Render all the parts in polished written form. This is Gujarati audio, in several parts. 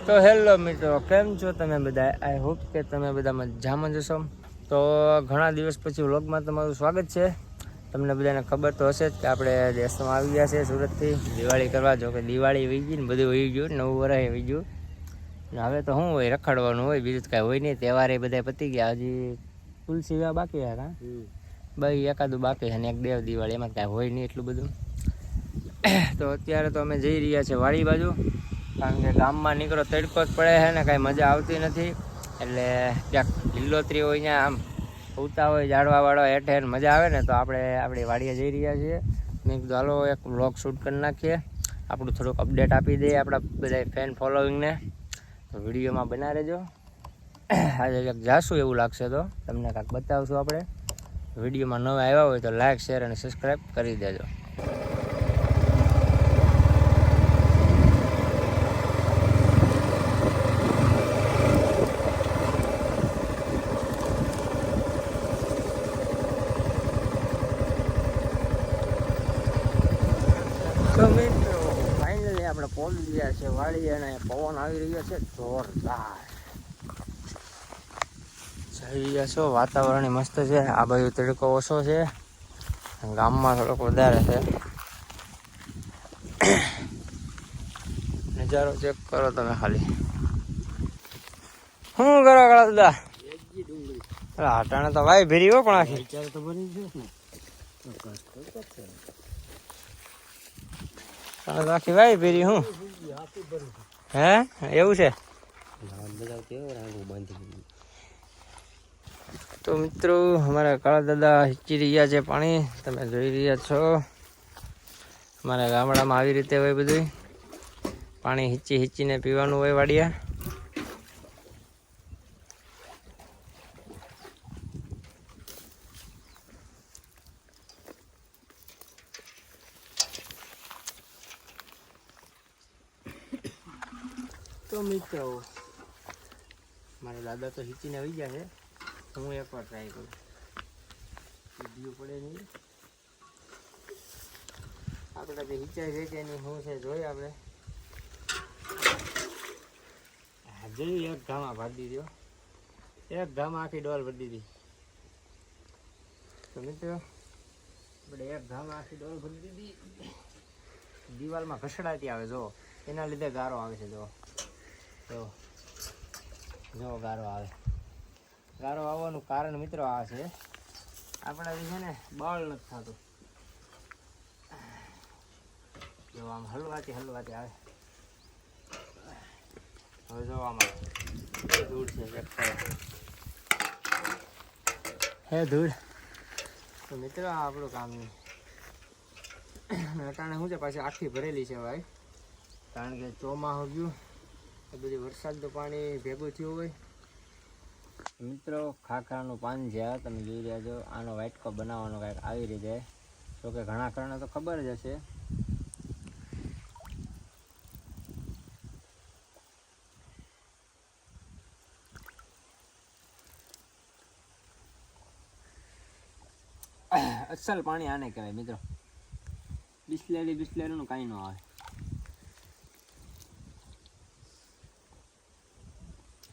તો હેલો મિત્રો, કેમ છો તમે બધા? આઈ હોપ કે તમે બધા મજામાં જશો. તો ઘણા દિવસ પછી વ્લોગમાં તમારું સ્વાગત છે. તમને બધાને ખબર તો હશે જ કે આપણે દેશમાં આવી ગયા છે સુરતથી દિવાળી કરવા. જો કે દિવાળી આવી ગઈ ને બધું વહી ગયું, નવું વર્ષ આવી ગયું ને હવે તો શું હોય, રખડવાનું હોય, બીજું તો કાંઈ હોય નહીં. તહેવાર એ બધા પતી ગયા, હજી તુલસી વિવાહ બાકી છે. હા ભાઈ એકાદું બાકી છે ને એક દેવ દિવાળી, એમાં કાંઈ હોય નહીં એટલું બધું. તો અત્યારે તો અમે જઈ રહ્યા છીએ વાડી બાજુ, કારણ કે ગામમાં નીકળો તડકો જ પડે છે ને કાંઈ મજા આવતી નથી. એટલે ક્યાંક લીલોતરી હોય ત્યાં આમ ઉતા હોય ઝાડવા વાળવા હેઠે મજા આવે ને, તો આપણે આપણી વાડીએ જઈ રહ્યા છીએ. મેં કીધું હાલો એક વ્લોગ શૂટ કરી નાખીએ, આપણું થોડુંક અપડેટ આપી દઈએ આપણા બધા ફેન ફોલોઈંગને. તો વિડીયોમાં બના રહેજો. આજે ક્યાંક જાશું એવું લાગશે તો તમને કાંઈક બતાવશું આપણે. વિડીયોમાં નવા આવ્યા હોય તો લાઈક શેર અને સબસ્ક્રાઈબ કરી દેજો. તો મિત્રો ફાઇનલી આપણે પહોંચી ગયા છે વાડી, અને પવન આવી રહ્યો છે જોરદાર. જઈ રહ્યા છો, વાતાવરણ મસ્ત છે. આ બાજુ તડકો ઓછો છે, ગામમાં થોડોક વધારે છે. નજારો ચેક કરો તમે ખાલી. શું કરો કાળા દાદા? હટાણે તો ભાઈ ભેરી હો, પણ આખી આખી ભાઈ ભેરી. હું હે એવું છે? તો મિત્રો અમારા કાળા દાદા હિંચી રહ્યા છે પાણી, તમે જોઈ રહ્યા છો. અમારા ગામડામાં આવી રીતે હોય બધું, પાણી હિંચી હિંચીને પીવાનું હોય વાડિયા. તો મિત્રો મારા દાદા તો હિંચીને આવી ગયા છે, હું એકવાર ટ્રાય કરું. વિડીયો પડે નહીં આપણે જે હિંચાઈ છે કે એની શું છે જોઈએ આપણે. જોયું એક ઘામાં ભરી દીધો, એક ઘામાં આખી ડોલ ભરી દીધી. તો મિત્રો આપણે એક ઘામાં આખી ડોલ ભરી દીધી. દિવાલમાં ઘસડાતી આવે જો, એના લીધે ગારો આવે છે. જો ગારો આવે. ગારો આવવાનું કારણ મિત્રો આ છે, આપણાથી છે ને બળ નથી થતું. જો આમ હલવાથી આવે. હવે જોવામાં ધૂળ છે, હે ધૂળ. તો મિત્રો આ આપણું કામ નહીં. અટાણે શું છે, પાછી આખી ભરેલી છે ભાઈ, કારણ કે ચોમાસું ગયું, એ બધી વરસાદનું પાણી ભેગું થયું હોય. મિત્રો ખાખરાનું પાન છે, તમે જોઈ રહ્યા છો. આનો વાટકો બનાવવાનો કાંઈક આવી રીતે, તો કે ઘણા ખરાને તો ખબર જ હશે. અસલ પાણી આને કહેવાય મિત્રો. બિસ્લેરીનું કાંઈ ન આવે.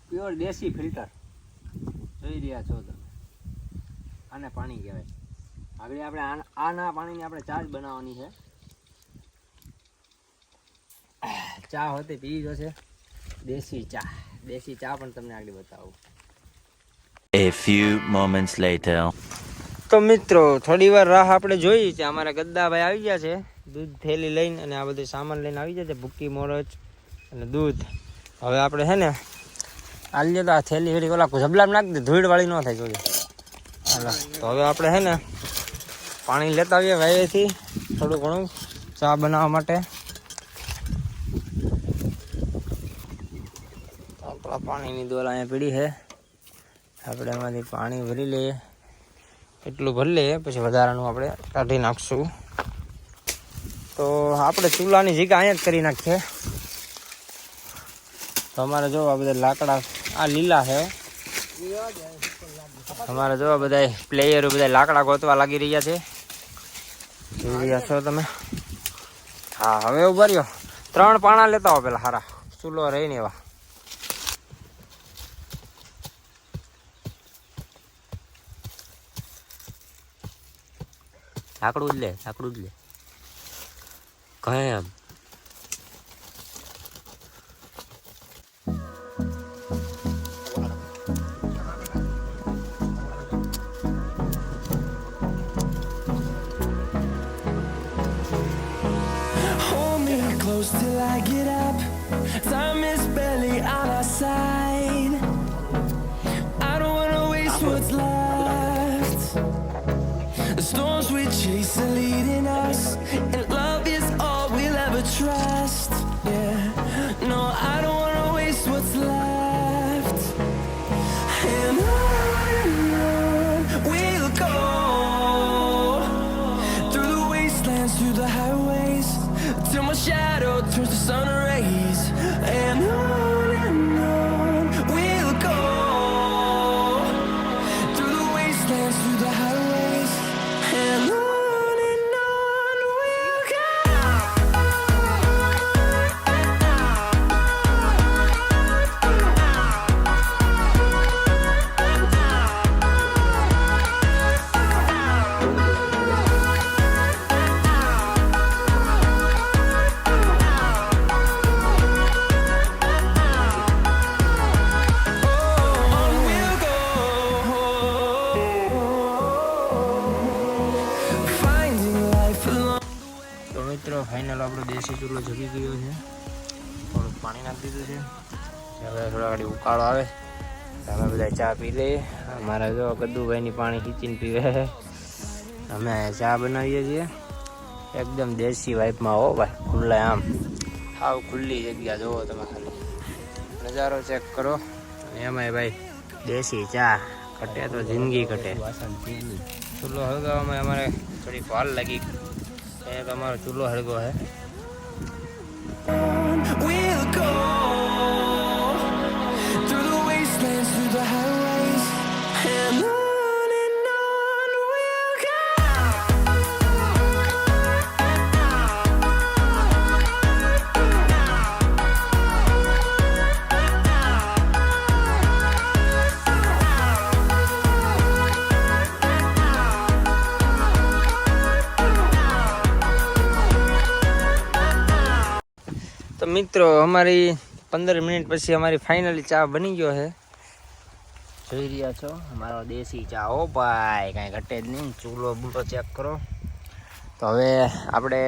પ્યોર દેશી ફિલ્ટર જોઈ રહ્યા છો તમે, આને પાણી કહેવાય. આગળ આપણે આના પાણીની આપણે ચા જ બનાવવાની છે. ચા હોતી પી જશે, દેશી ચા પણ તમને આગળ બતાવું. A few moments later. તો મિત્રો થોડી વાર રાહ આપણે જોઈ છે. અમારા ગદ્દાભાઈ આવી ગયા છે દૂધ થેલી લઈને, અને આ બધું સામાન લઈને આવી જાય છે, ભૂકી મોરચ અને દૂધ. હવે આપણે છે ને આલીએ તો આ થેલી હેડી ઓલા ઝબલામાં નાખી દે, ધૂળ વાળી ન થાય જોઈએ. હાલા તો હવે આપણે છે ને પાણી લેતા આવીએ વાવેથી થોડું ઘણું ચા બનાવવા માટે. આપણા પાણીની ડોલ અહીંયા પીડી છે, આપણે એમાંથી પાણી ભરી લઈએ. એટલું ભરી લઈએ, પછી વધારાનું આપણે કાઢી નાખશું. તો આપણે ચૂલાની જગ્યા અહીંયા જ કરી નાખીએ. તો અમારે જો આ બધા લાકડા આ લીલા છે. અમારે જો બધા પ્લેયરો બધા લાકડા ગોતવા લાગી રહ્યા છે, જોઈ રહ્યા છો તમે. હા હવે ઉભા રહ્યો, 3 પાણા લેતા હો પેલા, હારા ચૂલો રહી ને એવા. ધાકડું જ લે કહે એમ Hold me close till I get up. Time is barely on our side. I don't wanna waste what's left. The storms we chase are leading us, and love is all we'll ever trust. Yeah, no, I don't wanna waste what's left. And on we'll go, through the wastelands, through the highways, till my shadow turns to sun rays. And on we'll go, through the wastelands, through the highways, and on we'll go. On we'll go, finding life along. તો મિત્રો ફાઇનલ આપણો દેશી ચૂલો જગી ગયો છે. થોડુંક પાણી નાખી દીધું છે. હવે થોડા ઘડી ઉકાળો આવે તો અમે બધા ચા પી લઈએ. અમારા જો કદ્દુભાઈની પાણી ખીચીને પીવે. અમે અહીંયા ચા બનાવીએ છીએ એકદમ દેશી વાઇફમાં. હો ભાઈ ખુલ્લા આમ હાવ ખુલ્લી જગ્યા જોવો તમે, ખાલી નજારો ચેક કરો. એમાંય ભાઈ દેશી ચા ઘટે તો જિંદગી ઘટે. ચૂલો હળગાવવામાં અમારે થોડીક વાર લાગી. એક અમારો ચૂલો હળગો હે. We'll go, through the wastelands, through the highways, and on we'll go. તો મિત્રો અમારી 15 મિનિટ પછી અમારી ફાઇનલી ચા બની ગયો છે. જોઈ રહ્યા છો અમારો દેશી ચા. હો ભાઈ કાંઈ ઘટે જ નહીં. ચૂલો બૂલો ચેક કરો. તો હવે આપણે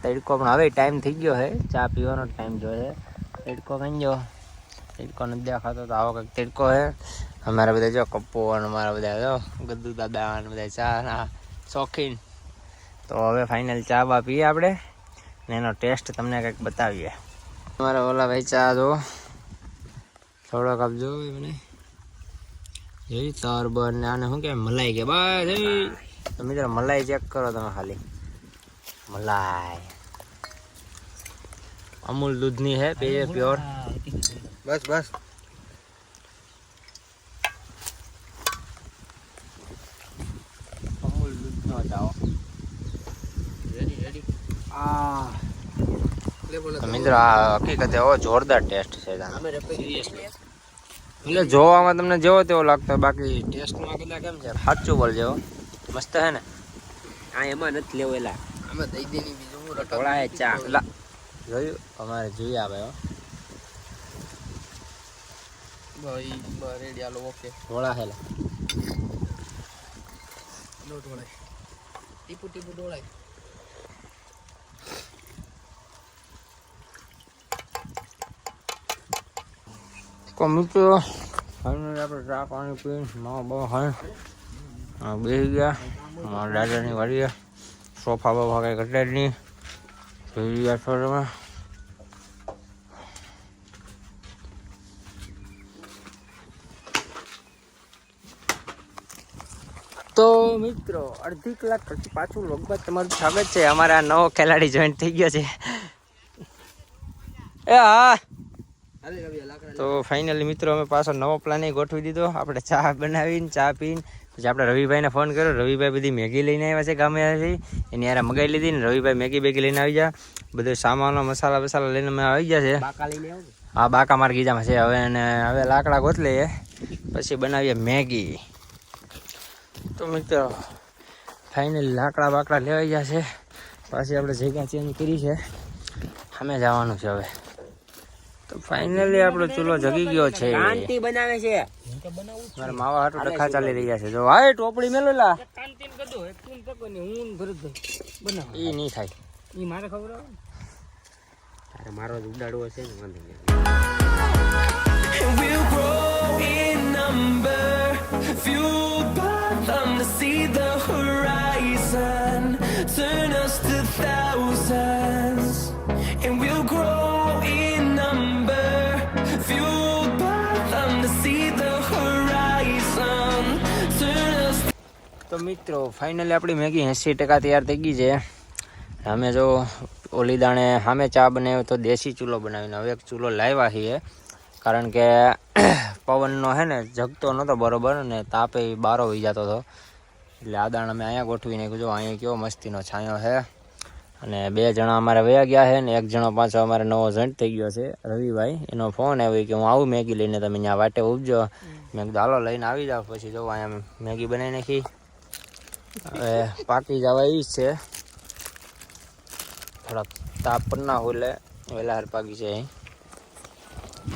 તડકો પણ હવે ટાઈમ થઈ ગયો છે. ચા પીવાનો ટાઈમ જોઈએ. તડકો કઈ ગયો, તડકો નથી દેખાતો. તો આવો કંઈક તડકો છે. અમારા બધા જો કપ્પો અને અમારા બધા જો ગદ્દુ દાદા અને બધા ચાના શોખીન. તો હવે ફાઇનલ ચા બા પીએ આપણે ને એનો ટેસ્ટ તમને કંઈક બતાવીએ. અમારા ઓલા ભાઈ ચા જો થોડોક આપજો મને. જોઈ તરબર ને આને શું કહેવાય, મલાઈ કે બસ. તો મિત્રો મલાઈ ચેક કરો તમે ખાલી. મલાઈ અમૂલ દૂધની હે, પ્યોર. બસ બસ અમૂલ દૂધનો ચાઓ. તો મિત્રો આ હકીકતે જોરદાર ટેસ્ટ છે. એટલે જોવામાં તમને જેવો તેવો લાગતો, બાકી ટેસ્ટમાં કદાચ કેમ છે સાચું બોલ જેવો મસ્ત છે ને. આ એમાં નથી લેવેલા, આમાં દઈ દેની બીજું થોડા હે ચા. જોયું અમારે જોઈએ આવે ભાઈ રેડી આલો. ઓકે થોડા હેલા નો ઢોળાય, ટીપુ ટીપુ ઢોળાય. મિત્રો ફાઇનલી આપણે ચા પાણી પીને માવા બાવા ખાય બેસી ગયા. મારા દાદાની વાડીએ સોફા બાફા કાંઈ ઘટે જ નહીં. જોઈ ગયા છો તમે. તો મિત્રો અડધી કલાક પછી પાછું લોકબાદ તમારું સ્વાગત છે. અમારા નવો ખેલાડી જોઈન્ટ થઈ ગયો છે. એ હા, તો ફાઇનલી મિત્રો અમે પાછો નવો પ્લાન ગોઠવી દીધો. આપણે ચા બનાવીને ચા પીને પછી આપણે રવિભાઈને ફોન કર્યો. રવિભાઈ બધી મેગી લઈને આવ્યા છે ગામેથી. એની યાર મગાવી લીધી ને રવિભાઈ મેગી બેગી લઈને આવી જા. બધો સામાનો મસાલા બસાલા લઈને અમે આવી ગયા છે. હા, બાકા માર ગીજામાં છે. હવે લાકડા ગોતલીએ પછી બનાવીએ મેગી. તો મિત્રો ફાઇનલી લાકડા બાકડા લેવાઈ ગયા છે. પાછી આપણે જગ્યા ચેન્જ કરી છે, સામે જવાનું છે હવે. તો ફાઇનલી આપણો ચૂલો જગી ગયો છે. શાંતિ બનાવે છે. મારા માવા હાટુ ડખા ચાલી રહ્યા છે. જો હાય ટોપડી મેલો લા, એ નહીં થાય. મારે ખબર આવે તારે મારો જ ઉડાડવો છે ને વાંધો નહીં. And we'll grow in number, fueled by them to see the horizon, turn us to thousands. And we'll grow in number, fueled by them to see the horizon, turn us. તો મિત્રો ફાઇનલી આપણી મેગી 80% તૈયાર થઈ ગઈ છે. અમે જો ઓલી દાણે સામે ચા બનાવ્યો તો દેશી ચૂલો બનાવીને હવે એક ચૂલો લાવ્યા છીએ, કારણ કે પવનનો હે ને જગતો નહોતો બરોબર ને તાપે બારો વહી જતો હતો. એટલે આ દાણ અમે અહીંયા ગોઠવી નાખ્યું. જો અહીંયા કેવો મસ્તીનો છાંયો છે. અને 2 જણા અમારે વયા ગયા છે ને 1 જણો પાછો અમારે નવો જોઈન્ટ થઈ ગયો છે, રવિભાઈ. એનો ફોન આવ્યો કે હું આવું મેગી લઈને, તમે ત્યાં વાટે ઉપજો. મેં કીધું હાલો લઈને આવી જાઓ. પછી જો અહીંયા મેગી બનાવી નાખી. હવે પાકી જવા એવી જ છે, થોડાક તાપ પણ ના હોય એટલે વહેલા હાર પાકી છે. અહીં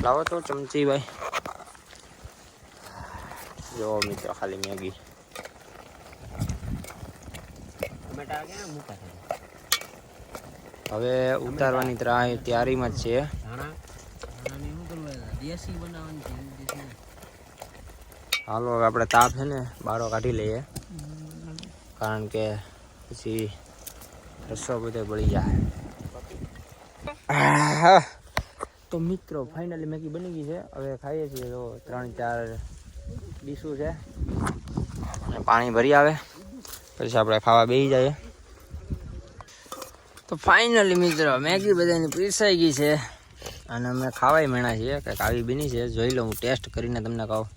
લાવો તો ચમચી ભાઈ. જો મિત્રો ખાલી મેગી ટમેટા ક્યાં મૂકા છે? હવે ઉતારવાની તૈયારીમાં જ છે. ધાણાને શું કરવું? દેશી બનાવવાની છે. દેશી હાલો હવે આપણે તાપ છે ને બારો કાઢી લઈએ, કારણ કે પછી રસો બધો બળી જાય. તો મિત્રો ફાઇનલી મેગી બની ગઈ છે. હવે ખાઈએ છીએ. તો 3-4 ડીશું છે અને પાણી ભરી આવે પછી આપણે ખાવા બેસી જઈએ. તો ફાઇનલી મિત્રો મેગી બધાની પીરસાઈ ગઈ છે અને અમે ખાવાય મેણા છીએ. કંઈક આવી બની છે, જોઈ લો. હું ટેસ્ટ કરીને તમને કહું.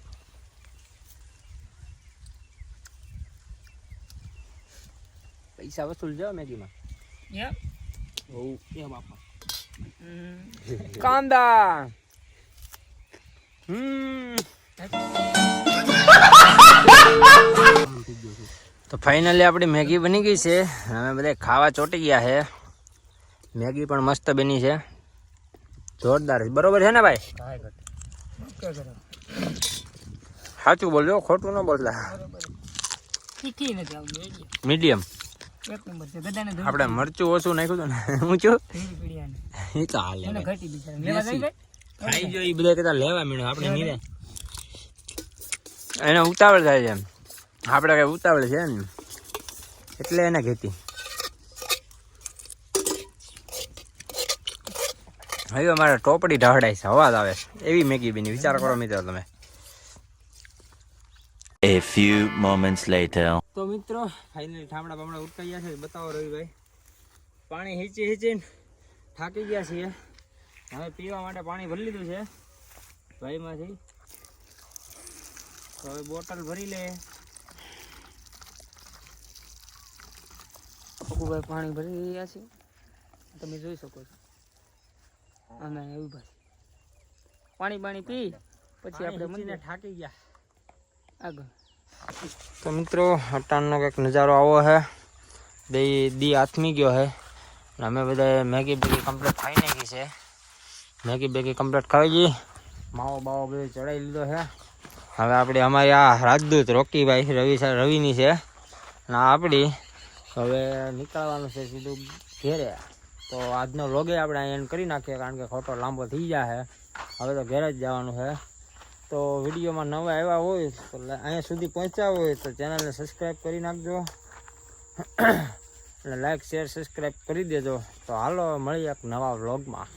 પૈસા વસૂલ જાઓ મેગીમાં. કાંદા તો ફાઇનલી આપણી મેગી બની ગઈ છે. અમે બધા ખાવા ચોંટી ગયા છે. મેગી પણ મસ્ત બની છે, જોરદાર. બરોબર છે ને ભાઈ? સાચું બોલજો, ખોટું ન બોલતા. મીડિયમ. આપણે મરચું ઓછું નાખ્યું હતું ને, હું છું એ તો હાલે. ખાઈ જો એ બધા કહેતા લેવા મીણો. આપણે નીરે એને ઉતાવળ થાય છે. આપણે કઈ ઉતાવળ છે ને એટલે એને ખેતી. હવે અમારે ટોપડી ઢાળાય છે, અવાજ આવે છે. એવી મેગી બની, વિચાર કરો મિત્રો તમે. A few moments later. તો મિત્રો ફાઇનલી ઠામડા બામડા ઉટકાઈ ગયા છે. બતાવો રવિભાઈ. પાણી હીચીને થાકી ગયા છીએ. હવે પીવા માટે પાણી ભરી લીધું છે ભાઈમાંથી. તો હવે બોટલ ભરી લે. પકુભાઈ પાણી ભરી રહ્યા છે, તમે જોઈ શકો છો. અમે એવું ભાઈ પાણી પી પછી આપણે મંદિરે થાકી ગયા આગળ. તો મિત્રો અટાણનો કંઈક નજારો આવો છે. દી આથમી ગયો છે. અમે બધા મેગી કમ્પ્લીટ ખાઈ નાખી છે. મેગી કમ્પ્લીટ ખાઈ ગઈ. માવો બાવો બધો ચડાવી લીધો છે. હવે આપણે અમારી આ રાજદૂત રોકીભાઈ રવિની છે અને આપણી હવે નીકળવાનું છે સીધું ઘેરે. તો આજનો વ્લોગે આપણે અહીં એન્ડ કરી નાખીએ, કારણ કે ખોટો લાંબો થઈ જાય છે. હવે તો ઘેરે જ જવાનું છે. તો વિડીયોમાં નવા આવ્યા હોય તો અહીંયા સુધી પહોંચ્યા હોય તો ચેનલને સબસ્ક્રાઈબ કરી નાખજો અને લાઈક શેર સબસ્ક્રાઈબ કરી દેજો. તો હાલો મળીએ એક નવા વ્લોગમાં.